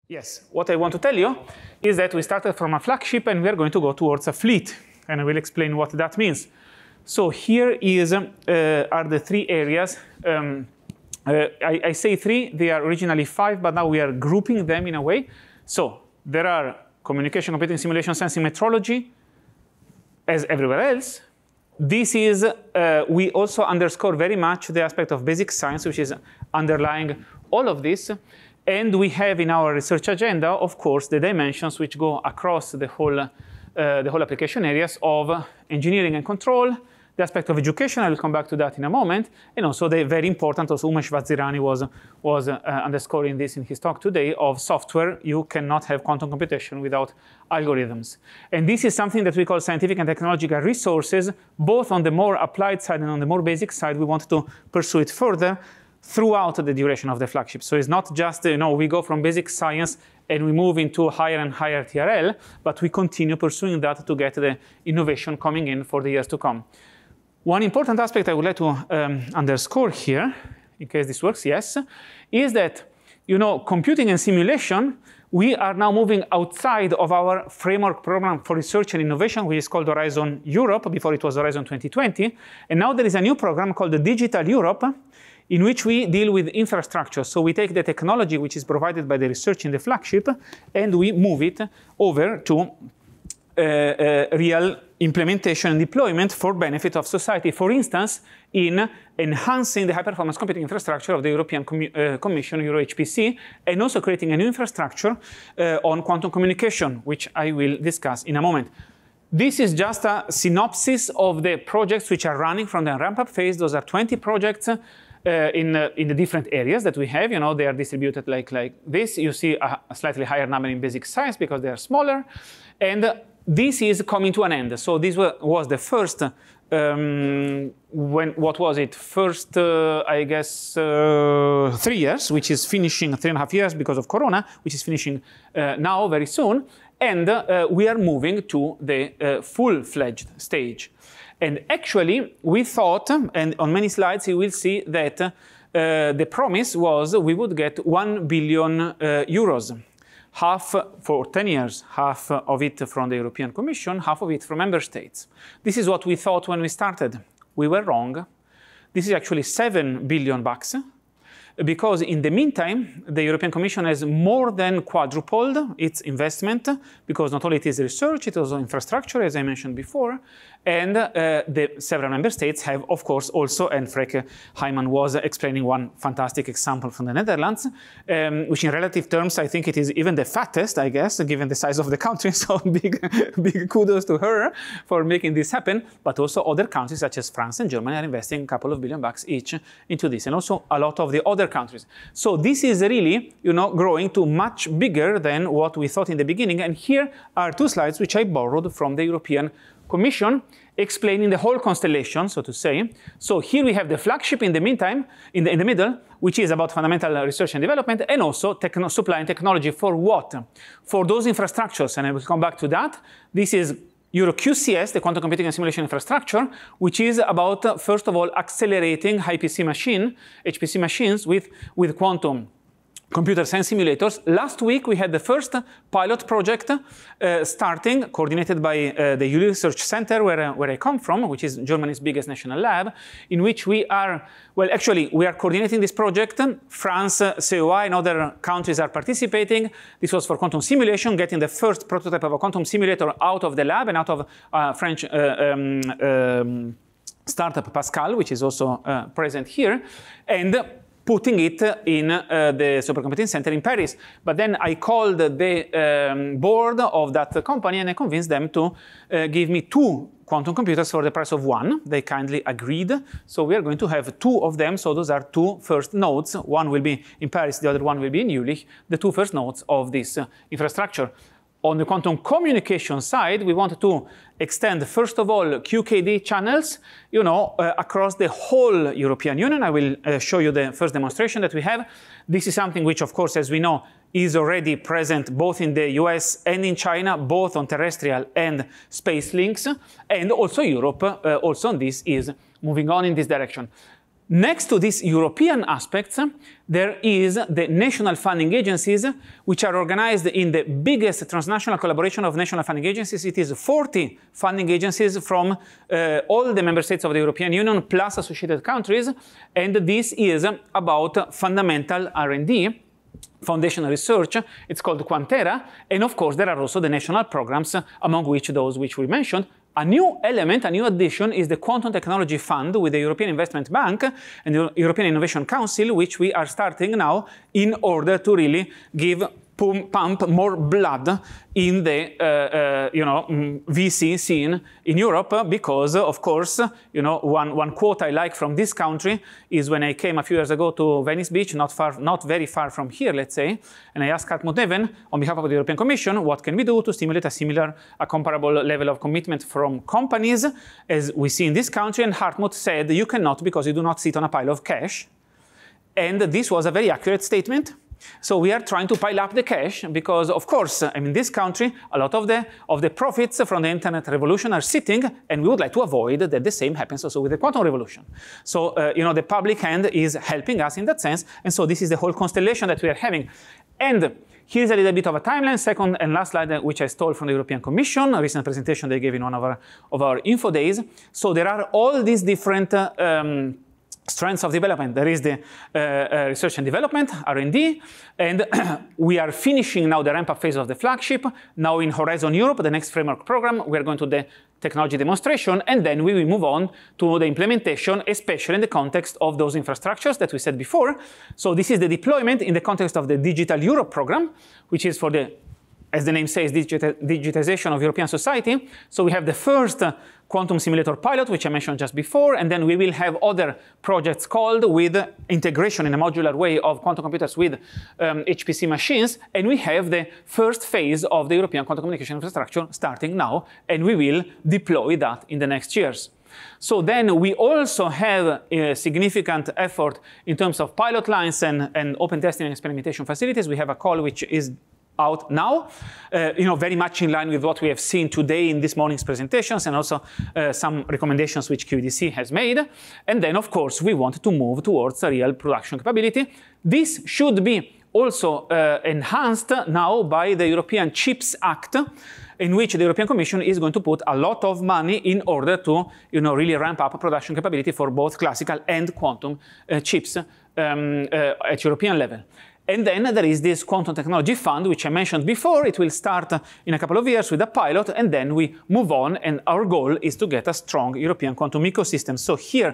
Yes, what I want to tell you is that we started from a flagship and we are going to go towards a fleet, and I will explain what that means. So here are the three areas. I say three, they are originally five, but now we are grouping them in a way. So there are communication, computing, simulation, sensing, metrology, as everywhere else. This is, we also underscore very much the aspect of basic science, which is underlying all of this. And we have in our research agenda, of course, the dimensions which go across the whole application areas of engineering and control, the aspect of education, I will come back to that in a moment, and also the very important, also Umesh Vazirani was underscoring this in his talk today, of software. You cannot have quantum computation without algorithms. And this is something that we call scientific and technological resources, both on the more applied side and on the more basic side. We want to pursue it further throughout the duration of the flagship. So it's not just, we go from basic science and we move into higher and higher TRL, but we continue pursuing that to get the innovation coming in for the years to come. One important aspect I would like to underscore here, in case this works, yes, is that, computing and simulation, we are now moving outside of our framework program for research and innovation, which is called Horizon Europe. Before it was Horizon 2020. And now there is a new program called the Digital Europe, in which we deal with infrastructure. So we take the technology which is provided by the research in the flagship, and we move it over to real implementation and deployment for benefit of society. For instance, in enhancing the high-performance computing infrastructure of the European Commission, Euro-HPC, and also creating a new infrastructure on quantum communication, which I will discuss in a moment. This is just a synopsis of the projects which are running from the ramp-up phase. Those are 20 projects in the different areas that we have. They are distributed like this. You see a slightly higher number in basic science because they are smaller. And this is coming to an end. So this was the first, what was it? First, I guess, 3 years, which is finishing 3.5 years because of Corona, which is finishing now very soon. And we are moving to the full-fledged stage. And actually, we thought, and on many slides you will see that the promise was we would get 1 billion euros. Half for 10 years, half of it from the European Commission, half of it from member states. This is what we thought when we started. We were wrong. This is actually 7 billion bucks, because in the meantime, the European Commission has more than quadrupled its investment, because not only it is research, it is also infrastructure, as I mentioned before, and the several member states have, of course, also, and Freke Hyman was explaining one fantastic example from the Netherlands, which in relative terms, I think it is even the fattest, I guess, given the size of the country, so big kudos to her for making this happen, but also other countries such as France and Germany are investing a couple of billion bucks each into this, and also a lot of the other countries. So this is really, growing to much bigger than what we thought in the beginning, and here are two slides which I borrowed from the European Commission, explaining the whole constellation, so to say. So here we have the flagship in the meantime, in the middle, which is about fundamental research and development, and also supplying technology for what? For those infrastructures, and I will come back to that. This is EuroQCS, the quantum computing and simulation infrastructure, which is about, first of all, accelerating HPC machines with quantum computers and simulators. Last week, we had the first pilot project starting, coordinated by the Uli Research Center, where I come from, which is Germany's biggest national lab, in which we are, we are coordinating this project. France, COI, and other countries are participating. This was for quantum simulation, getting the first prototype of a quantum simulator out of the lab and out of French startup Pascal, which is also present here, and putting it in the Supercomputing Center in Paris. But then I called the board of that company and I convinced them to give me 2 quantum computers for the price of 1. They kindly agreed. So we are going to have 2 of them. So those are 2 first nodes. One will be in Paris, the other one will be in Jülich, the 2 first nodes of this infrastructure. On the quantum communication side, we wanted to extend, first of all, QKD channels, across the whole European Union. I will show you the first demonstration that we have. This is something which, of course, as we know, is already present both in the US and in China, both on terrestrial and space links, and also Europe, also on this, is moving on in this direction. Next to these European aspects, there is the national funding agencies, which are organized in the biggest transnational collaboration of national funding agencies. It is 40 funding agencies from all the member states of the European Union, plus associated countries, and this is about fundamental R&D, foundational research. It's called Quantera, and of course there are also the national programs, among which those which we mentioned. A new element, a new addition is the Quantum Technology Fund with the European Investment Bank and the European Innovation Council, which we are starting now in order to really pump more blood in the VC scene in Europe, because of course, one quote I like from this country is when I came a few years ago to Venice Beach, not very far from here, let's say, and I asked Hartmut Neven on behalf of the European Commission, what can we do to stimulate a comparable level of commitment from companies as we see in this country? And Hartmut said, you cannot, because you do not sit on a pile of cash. And this was a very accurate statement. So we are trying to pile up the cash because, of course, in this country, a lot of the profits from the internet revolution are sitting, and we would like to avoid that the same happens also with the quantum revolution. So, the public hand is helping us in that sense, and so this is the whole constellation that we are having. And here's a little bit of a timeline, second and last slide, which I stole from the European Commission, a recent presentation they gave in one of our info days. So there are all these different strengths of development. There is the research and development, R&D, and we are finishing now the ramp-up phase of the flagship. Now in Horizon Europe, the next framework program, we are going to the technology demonstration, and then we will move on to the implementation, especially in the context of those infrastructures that we said before. So this is the deployment in the context of the Digital Europe program, which is for the, as the name says, digitization of European society. So we have the first quantum simulator pilot, which I mentioned just before, and then we will have other projects called with integration in a modular way of quantum computers with HPC machines, and we have the first phase of the European quantum communication infrastructure starting now, and we will deploy that in the next years. So then we also have a significant effort in terms of pilot lines and open testing and experimentation facilities. We have a call which is out now, very much in line with what we have seen today in this morning's presentations, and also some recommendations which QEDC has made. And then, of course, we want to move towards a real production capability. This should be also enhanced now by the European Chips Act, in which the European Commission is going to put a lot of money in order to really ramp up production capability for both classical and quantum chips at European level. And then there is this Quantum Technology Fund, which I mentioned before. It will start in a couple of years with a pilot, and then we move on, and our goal is to get a strong European quantum ecosystem. So here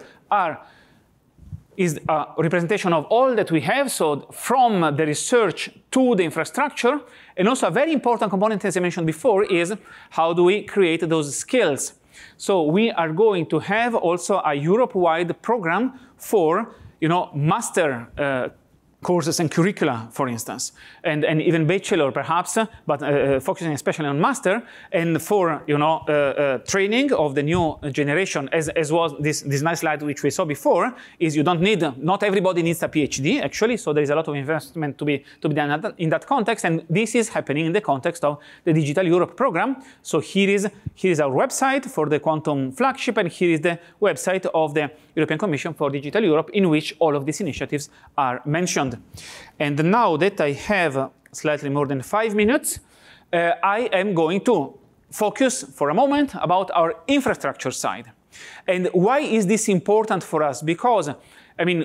is a representation of all that we have, so from the research to the infrastructure, and also a very important component, as I mentioned before, is how do we create those skills. So we are going to have also a Europe-wide program for master courses and curricula, for instance, and even bachelor perhaps, but focusing especially on master, and for training of the new generation, as was this nice slide which we saw before, is not everybody needs a PhD actually, so there is a lot of investment to be done in that context, and this is happening in the context of the Digital Europe program. So here is our website for the Quantum Flagship, and here is the website of the European Commission for Digital Europe, in which all of these initiatives are mentioned. And now that I have slightly more than 5 minutes, I am going to focus for a moment about our infrastructure side. And why is this important for us? Because,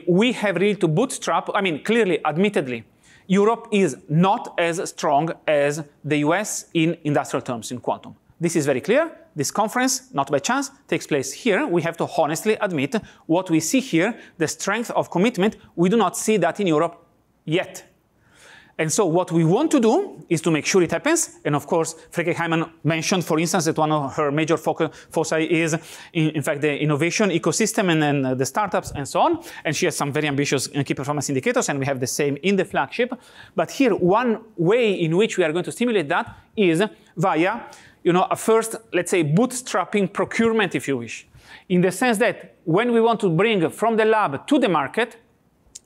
we have really to bootstrap, clearly, admittedly, Europe is not as strong as the US in industrial terms in quantum. This is very clear. This conference, not by chance, takes place here. We have to honestly admit what we see here, the strength of commitment. We do not see that in Europe yet. And so what we want to do is to make sure it happens. And of course, Freke Hyman mentioned, for instance, that one of her major foci is, in fact, the innovation ecosystem and the startups and so on. And she has some very ambitious key performance indicators, and we have the same in the flagship. But here, one way in which we are going to stimulate that is via a first, let's say, bootstrapping procurement, if you wish, in the sense that when we want to bring from the lab to the market,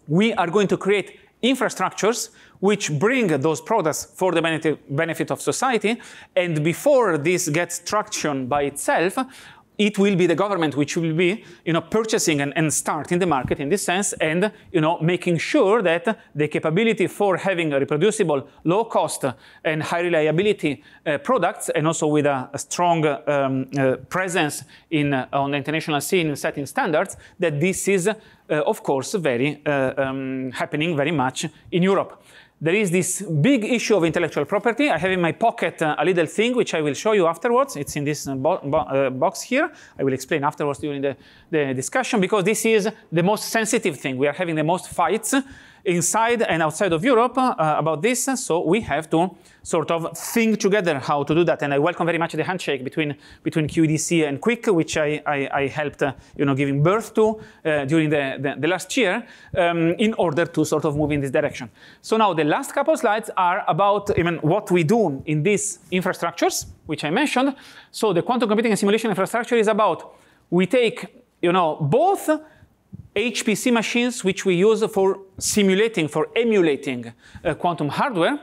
we are going to create infrastructures which bring those products for the benefit of society. And before this gets traction by itself, it will be the government which will be, purchasing and starting the market in this sense, and, making sure that the capability for having a reproducible, low cost, and high reliability products, and also with a strong presence on the international scene in setting standards, that this is, of course, happening very much in Europe. There is this big issue of intellectual property. I have in my pocket a little thing which I will show you afterwards. It's in this box here. I will explain afterwards during the discussion, because this is the most sensitive thing. We are having the most fights inside and outside of Europe about this, so we have to sort of think together how to do that. And I welcome very much the handshake between QEDC and Quick, which I helped giving birth to during the last year, in order to sort of move in this direction. So now the last couple of slides are about what we do in these infrastructures, which I mentioned. So the quantum computing and simulation infrastructure is about, we take both HPC machines, which we use for emulating quantum hardware.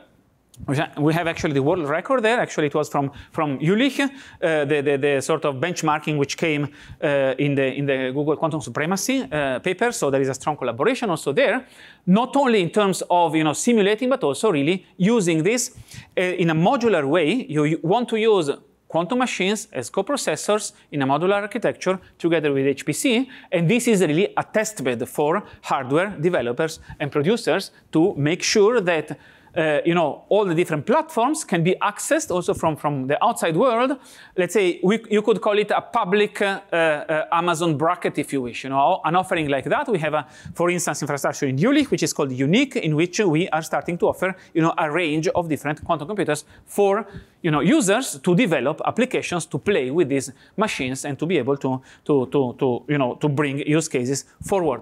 We have actually the world record there. Actually, it was from Jülich, the sort of benchmarking which came in the Google Quantum Supremacy paper. So there is a strong collaboration also there, not only in terms of simulating, but also really using this in a modular way. You want to use quantum machines as coprocessors in a modular architecture together with HPC, and this is really a testbed for hardware developers and producers to make sure that all the different platforms can be accessed also from the outside world. Let's say you could call it a public Amazon bracket, if you wish. An offering like that. We have, for instance, infrastructure in Jülich, which is called Unique, in which we are starting to offer a range of different quantum computers for users to develop applications to play with these machines and to be able to bring use cases forward.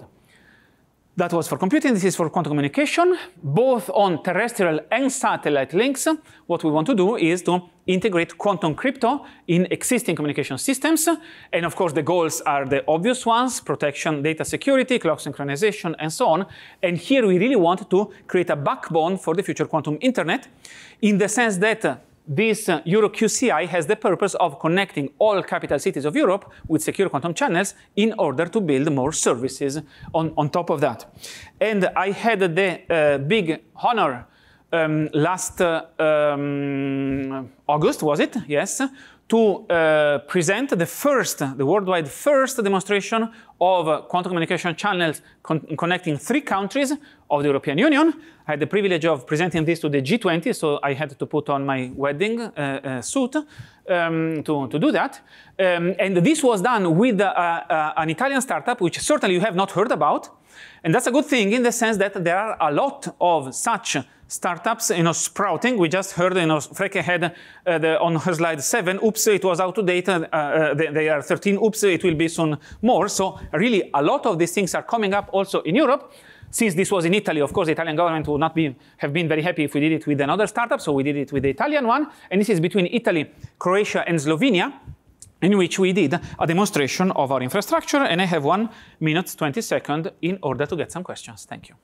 That was for computing. This is for quantum communication, both on terrestrial and satellite links. What we want to do is to integrate quantum crypto in existing communication systems. And of course, the goals are the obvious ones: protection, data security, clock synchronization, and so on. And here we really want to create a backbone for the future quantum internet, in the sense that this EuroQCI has the purpose of connecting all capital cities of Europe with secure quantum channels in order to build more services on top of that. And I had the big honor last August, was it? Yes. To present the worldwide first demonstration of quantum communication channels connecting 3 countries of the European Union. I had the privilege of presenting this to the G20, so I had to put on my wedding suit to do that. And this was done with an Italian startup, which certainly you have not heard about. And that's a good thing in the sense that there are a lot of such startups, sprouting. We just heard, Freke had on her slide 7, oops, it was out of date. They are 13, oops, it will be soon more. So really, a lot of these things are coming up also in Europe. Since this was in Italy, of course, the Italian government would not have been very happy if we did it with another startup, so we did it with the Italian one. And this is between Italy, Croatia, and Slovenia, in which we did a demonstration of our infrastructure. And I have 1 minute, 20 seconds in order to get some questions. Thank you.